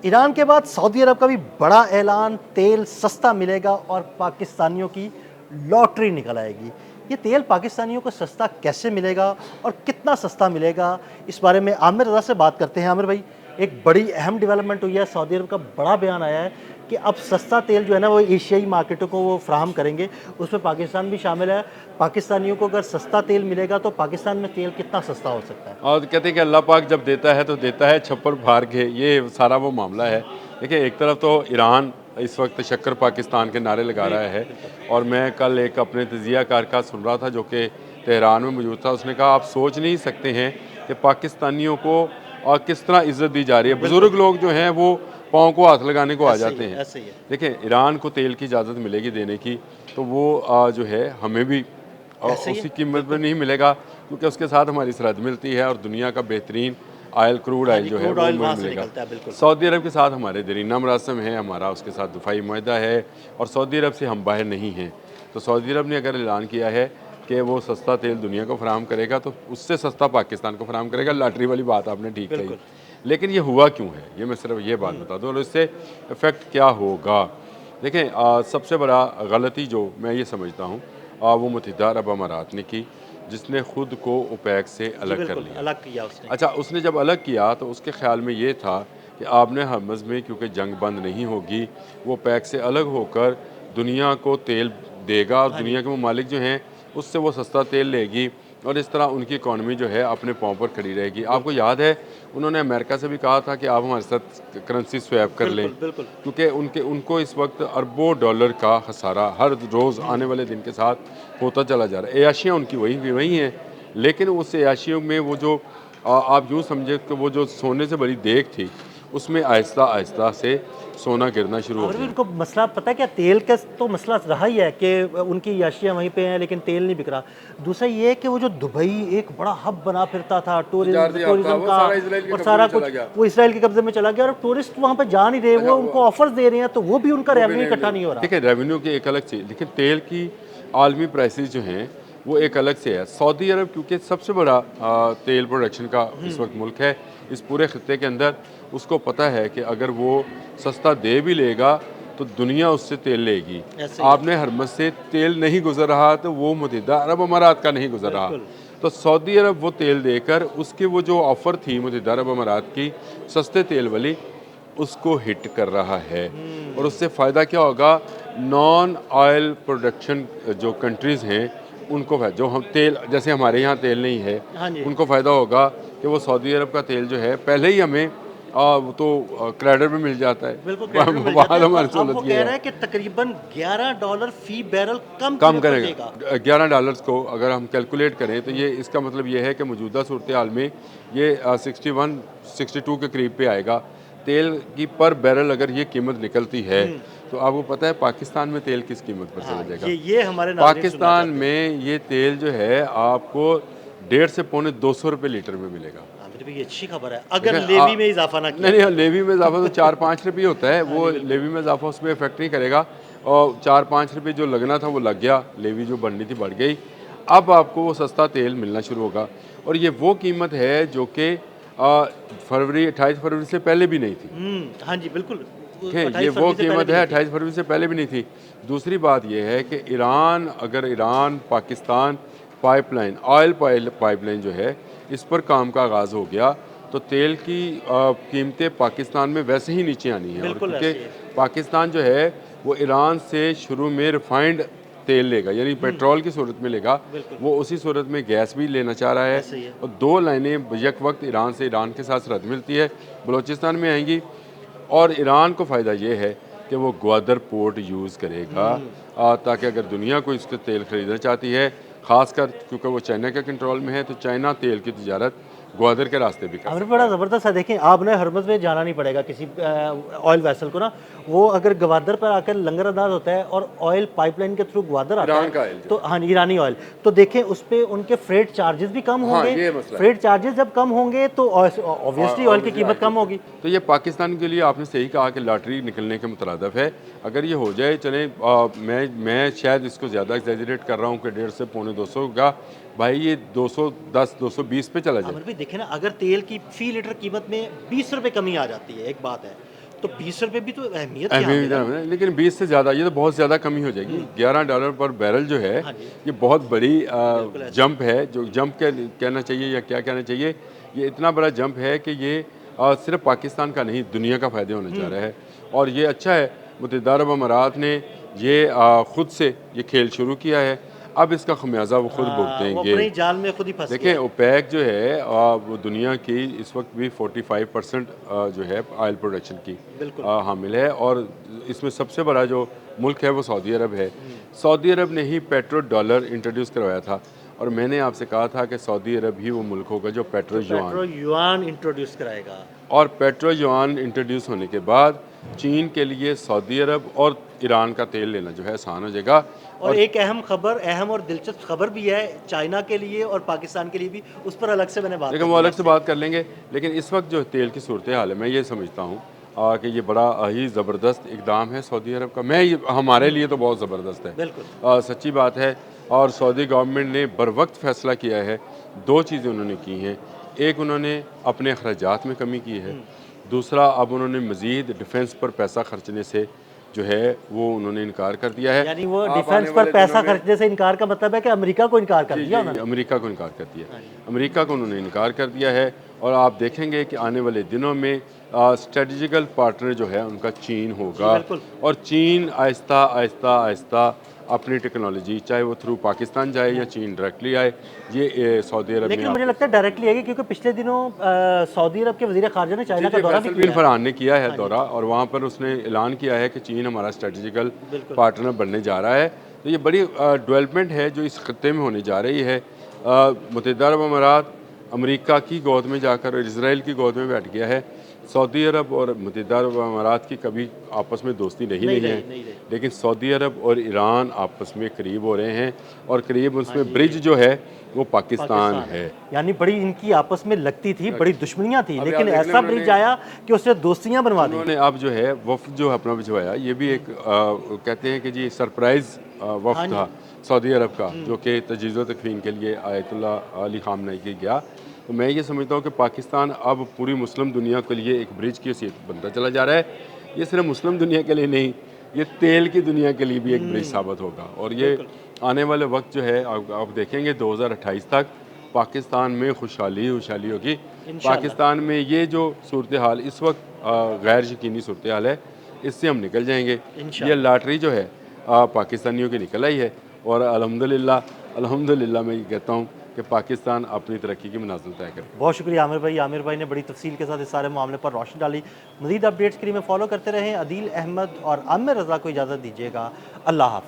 Iran के बाद Saudi अरब का भी बड़ा ऐलान, तेल सस्ता मिलेगा और पाकिस्तानियों की लॉटरी निकल आएगी। ये तेल पाकिस्तानियों को सस्ता कैसे मिलेगा और कितना सस्ता मिलेगा, इस बारे में आमिर रज़ा से बात करते हैं। आमिर भाई, एक बड़ी अहम डेवलपमेंट हुई है, सऊदी अरब का बड़ा बयान आया है कि अब सस्ता तेल जो है ना वो एशियाई मार्केटों को वो फ्राहम करेंगे, उसमें पाकिस्तान भी शामिल है। पाकिस्तानियों को अगर सस्ता तेल मिलेगा तो पाकिस्तान में तेल कितना सस्ता हो सकता है? और कहते हैं कि अल्लाह पाक जब देता है तो देता है छप्पर फाड़ के, ये सारा वो मामला है। देखिए, एक तरफ तो ईरान इस वक्त शक्कर पाकिस्तान के नारे लगा रहा है, और मैं कल एक अपने तजियाकार का सुन रहा था जो कि तेहरान में मौजूद था। उसने कहा आप सोच नहीं सकते हैं कि पाकिस्तानियों को किस तरह इज़्ज़त दी जा रही है। बुज़ुर्ग लोग जो हैं वो पाँव को हाथ लगाने को आ जाते हैं। ऐसे ही है। देखिए, ईरान को तेल की इजाज़त मिलेगी देने की, तो वो जो है हमें भी ऐसे ही है, उसी कीमत पे बिल्कुल। नहीं मिलेगा, क्योंकि उसके साथ हमारी सरहद मिलती है और दुनिया का बेहतरीन ऑयल, क्रूड हाँ ऑयल जी, जो है क्रूड वो ऑयल हमें वहाँ से मिलेगा। निकलता है, बिल्कुल। सऊदी अरब के साथ हमारे दरीना मरासम है, हमारा उसके साथ दफ़ाई मुआहदा है, और सऊदी अरब से हम बाहर नहीं हैं। तो सऊदी अरब ने अगर ऐलान किया है कि वो सस्ता तेल दुनिया को फराहम करेगा, तो उससे सस्ता पाकिस्तान को फराहम करेगा। लॉटरी वाली बात आपने ठीक कही। बिल्कुल। लेकिन ये हुआ क्यों है, ये मैं सिर्फ ये बात बता दूँ, और इससे इफ़ेक्ट क्या होगा। देखें, सबसे बड़ा गलती जो मैं ये समझता हूँ, वो मुत्तहिदा अरब अमारात ने की, जिसने खुद को ओपेक से जी, अलग कर बिल्कुल, लिया। अलग किया उसने। अच्छा, उसने जब अलग किया तो उसके ख़्याल में ये था कि आपने हरमज़ में, क्योंकि जंग बंद नहीं होगी, वो ओपेक से अलग होकर दुनिया को तेल देगा, और हाँ जी। दुनिया के ममालिक जो हैं उससे वो सस्ता तेल लेगी, और इस तरह उनकी इकॉनमी जो है अपने पाँव पर खड़ी रहेगी। आपको बिल्कुल, याद है, उन्होंने अमेरिका से भी कहा था कि आप हमारे साथ करेंसी स्वैप कर लें, बिल्कुल, बिल्कुल। क्योंकि उनको इस वक्त अरबों डॉलर का खसारा हर रोज़ आने वाले दिन के साथ होता चला जा रहा है। अयाशियाँ उनकी वही की वही हैं, लेकिन उस अयाशियों में वो जो आप यूँ समझे कि वो जो सोने से भरी देग थी, उसमें आहिस्ता आहिस्ता से सोना गिरना शुरू हो और भी गया। उनको मसला पता है क्या, तेल का तो मसला रहा ही है कि उनकी याशियाँ वहीं पे हैं लेकिन तेल नहीं बिक रहा। दूसरा ये है कि वो जो दुबई एक बड़ा हब बना फिरता था तजारती हब था, टूरिज़्म वो का, सारा इजराइल के और कब्जे सारा में कुछ चला गया। वो इसराइल के कब्ज़े में चला गया, और टूरिस्ट वहाँ पे जा नहीं रहे, अच्छा, वो उनको ऑफ़र्स दे रहे हैं, तो वो भी उनका वो भी रेवेन्यू इकट्ठा नहीं हो रहा। देखिए, रेवेन्यू की एक अलग चीज़, लेकिन तेल की आलमी प्राइसेस जो हैं वो एक अलग से है। सऊदी अरब क्योंकि सबसे बड़ा तेल प्रोडक्शन का इस वक्त मुल्क है इस पूरे खत्ते के अंदर, उसको पता है कि अगर वो सस्ता दे भी लेगा तो दुनिया उससे तेल लेगी। ऐसे ही है, आपने हरमज़ से तेल नहीं गुजर रहा तो वो मुत्तहिदा अरब अमारात का नहीं गुजर रहा। बिल्कुल। तो सऊदी अरब वो तेल देकर, उसकी वो जो ऑफ़र थी मुत्तहिदा अरब अमारात की सस्ते तेल वाली, उसको हिट कर रहा है। और उससे फ़ायदा क्या होगा, नॉन ऑयल प्रोडक्शन जो कंट्रीज़ हैं उनको जो हम तेल, जैसे हमारे यहाँ तेल नहीं है, हाँ जी। उनको फ़ायदा होगा कि वो सऊदी अरब का तेल जो है पहले ही हमें वो तो क्रेडिट में मिल जाता है। बिल्कुल क्रेडिट मिल जाता वहाँ है, तो और हमारी अब वो सहूलत ये कह है। रहा है कि तकरीबन $11 फ़ी बैरल कम कम कीमत पर देगा। करेगा। 11 डॉलर्स को अगर हम कैलकुलेट करें तो ये इसका मतलब ये है कि मौजूदा सूरत हाल में ये 61 62 के करीब पे आएगा। तेल की पर बैरल अगर ये कीमत निकलती है, तो आपको पता है पाकिस्तान में तेल किस कीमत पर चला हाँ, जाएगा। ये हमारे नाज़रीन सुनना पाकिस्तान चाहते हैं। में ये तेल जो है आपको 1.5 से पौने 200 रुपये लीटर में मिलेगा। हाँ, मेरे लिए ये अच्छी खबर है, ठीक अगर है। लेवी में इज़ाफ़ा ना नहीं किया नहीं, गया तो। लेवी में इजाफा तो 4-5 रुपये होता है, हाँ वो जी, बिल्कुल। लेवी में इजाफा उसमें इफेक्ट नहीं करेगा। और 4-5 रुपये जो लगना था वो लग गया, लेवी जो बढ़नी थी बढ़ गई। अब आपको वो सस्ता तेल मिलना शुरू होगा, और ये वो कीमत है जो कि फरवरी 28 फरवरी से पहले भी नहीं थी। हाँ जी, बिल्कुल। ठीक है, ये 28 वो फरवरी से पहले कीमत भी है नहीं थी। 28 फरवरी से पहले भी नहीं थी। दूसरी बात ये है कि अगर Iran Pakistan pipeline, oil pipeline जो है, इस पर काम का आगाज़ हो गया, तो तेल की कीमतें पाकिस्तान में वैसे ही नीचे आनी हैं। और बिल्कुल क्योंकि ऐसे ही है। पाकिस्तान जो है वो ईरान से शुरू में रिफाइंड तेल लेगा, यानी पेट्रोल की सूरत में लेगा, बिल्कुल, वो उसी सूरत में गैस भी लेना चाह रहा है। ऐसे ही है। और दो लाइनें यक वक्त ईरान के साथ सरहद मिलती है, बलूचिस्तान में आएंगी। और ईरान को फ़ायदा ये है कि वो ग्वादर पोर्ट यूज़ करेगा, ताकि अगर दुनिया को इसके तेल ख़रीदना चाहती है, ख़ासकर क्योंकि वो चाइना के कंट्रोल में है, तो चाइना तेल की तिजारत ग्वादर के रास्ते भी कर हमें सकता बड़ा है। ज़बरदस्त है, देखें आपने हरमज़ में जाना नहीं पड़ेगा किसी ऑयल वेसल को ना, वो अगर ग्वादर पर आकर लंगर अंदाज होता है और ऑयल पाइपलाइन के थ्रू ग्वादर आता ईरान है, का ऑयल जो तो हाँ, ईरानी ऑयल, तो देखें उस पे उनके फ्रेट चार्जेस भी कम हाँ, होंगे। ये मसला है। फ्रेट चार्जेस जब कम होंगे तो ऑब्वियसली ऑयल की कीमत कम होगी। तो ये पाकिस्तान के लिए आपने सही कहा कि लॉटरी निकलने के मुतरादफ है। अगर ये हो जाए, चलें, मैं शायद इसको ज़्यादा एग्जैजरेट कर रहा हूँ कि 1.5 से पौने 200 का, भाई ये 210 220 पे चला जाए। अमर भाई देखें ना, अगर तेल की फ़ी लीटर कीमत में 20 रुपये कमी आ जाती है, एक बात है, तो 20 रुपये भी तो अहमियत यहाँ पे है। अहमियत, लेकिन 20 से ज़्यादा, ये तो बहुत ज़्यादा कमी हो जाएगी। $11 पर बैरल जो है, हाँ जी। ये बहुत बड़ी बिल्कुल ऐसा। जंप है। जो जंप कहना चाहिए या क्या कहना चाहिए, ये इतना बड़ा जंप है कि ये सिर्फ पाकिस्तान का नहीं, दुनिया का फ़ायदे होने जा रहा है। और ये अच्छा है, मुत्तहिदा अरब अमारात ने ये ख़ुद से ये खेल शुरू किया है, अब इसका खमियाजा वो खुद वो भुगतेंगे। अपने ही जाल में खुद ही फंस देखिए, गया है। ओपेक जो है वो दुनिया की इस वक्त भी 45% जो है ऑयल प्रोडक्शन की बिल्कुल। हामिल है, और इसमें सबसे बड़ा जो मुल्क है वो सऊदी अरब है। सऊदी अरब ने ही पेट्रो डॉलर इंट्रोड्यूस करवाया था, और मैंने आपसे कहा था कि सऊदी अरब ही वो मुल्क होगा जो petro petro yuan, yuan introduce कराएगा। और पेट्रो युआन इंट्रोड्यूस होने के बाद चीन के लिए सऊदी अरब और ईरान का तेल लेना जो है आसान हो जाएगा। और एक अहम खबर, अहम और दिलचस्प खबर भी है चाइना के लिए और पाकिस्तान के लिए भी, उस पर अलग से मैंने बात लेकिन करनी वो है अलग से आपसे। बात कर लेंगे। लेकिन इस वक्त जो तेल की सूरत हाल है, मैं ये समझता हूँ कि ये बड़ा ही ज़बरदस्त इकदाम है सऊदी अरब का। हमारे लिए तो बहुत ज़बरदस्त है, बिल्कुल। सच्ची बात है। और सऊदी गवर्नमेंट ने बर वक्त फ़ैसला किया है। दो चीज़ें उन्होंने की हैं, एक उन्होंने अपने अखराजात में कमी की है, दूसरा अब उन्होंने मज़ीद डिफेंस पर पैसा खर्चने से जो है वो उन्होंने इनकार कर दिया है। यानी वो आप डिफेंस आने पर वाले पैसा दिनों में- खर्चने से इनकार का मतलब है कि अमेरिका को इनकार कर जी, दिया जी, उन्होंने। अमेरिका को इनकार कर दिया। अमेरिका को उन्होंने इनकार कर दिया है, और आप देखेंगे कि आने वाले दिनों में स्ट्रेटजिकल पार्टनर जो है उनका चीन होगा। बिल्कुल। और चीन आहिस्ता आहिस्ता आहिस्ता अपनी टेक्नोलॉजी, चाहे वो थ्रू पाकिस्तान जाए या चीन डायरेक्टली आए, ये सऊदी अरब लेकिन में मुझे लगता है डायरेक्टली आएगी, क्योंकि पिछले दिनों सऊदी अरब के वज़ीर ख़ारजा ने चाइना का दौरा भी फैसल बिन किया है। फरहान ने किया है दौरा, और वहाँ पर उसने ऐलान किया है कि चीन हमारा स्ट्रेटजिकल बिल्कुल। पार्टनर बनने जा रहा है। तो ये बड़ी डेवलपमेंट है जो इस खत्ते में होने जा रही है। मुत्तहिदा अरब अमारात अमेरिका की गोद में जाकर और इसराइल की गोद में बैठ गया है। सऊदी अरब और मुत्तहिदा अरब अमारात की कभी आपस में दोस्ती नहीं है, नहीं रही। लेकिन सऊदी अरब और ईरान आपस में करीब हो रहे हैं, और करीब उसमें ब्रिज जो है वो पाकिस्तान है। यानी बड़ी इनकी आपस में लगती थी, बड़ी दुश्मनियां थी, अभी लेकिन आप देख लें ऐसा ब्रिज आया कि उससे दोस्तियां बनवा दी। उन्होंने अब जो है वफ्द जो अपना भिजवाया, ये भी एक कहते हैं कि जी सरप्राइज़ वफ्द था सऊदी अरब का, जो कि तजीज़ व तकफ़ीन के लिए आयतुल्ला अली ख़ामनेई के गया। तो मैं ये समझता हूँ कि पाकिस्तान अब पूरी मुस्लिम दुनिया के लिए एक ब्रिज की हैसियत बनता चला जा रहा है। ये सिर्फ मुस्लिम दुनिया के लिए नहीं, ये तेल की दुनिया के लिए भी एक ब्रिज साबित होगा। और ये आने वाले वक्त जो है आप देखेंगे 2028 तक पाकिस्तान में खुशहाली होगी। पाकिस्तान में ये जो सूरत हाल इस वक्त गैर यकीनी सूरत हाल है, इससे हम निकल जाएंगे। ये लॉटरी जो है पाकिस्तानियों की निकल आई है, और अल्हम्दुलिल्लाह मैं ये कहता हूँ कि पाकिस्तान अपनी तरक्की की मनाज़िल तय करे। बहुत शुक्रिया आमिर भाई ने बड़ी तफसील के साथ इस सारे मामले पर रोशनी डाली। मज़ीद अपडेट्स के लिए मैं फॉलो करते रहें। अदील अहमद और आमिर रज़ा को इजाज़त दीजिएगा। अल्लाह हाफ़िज़।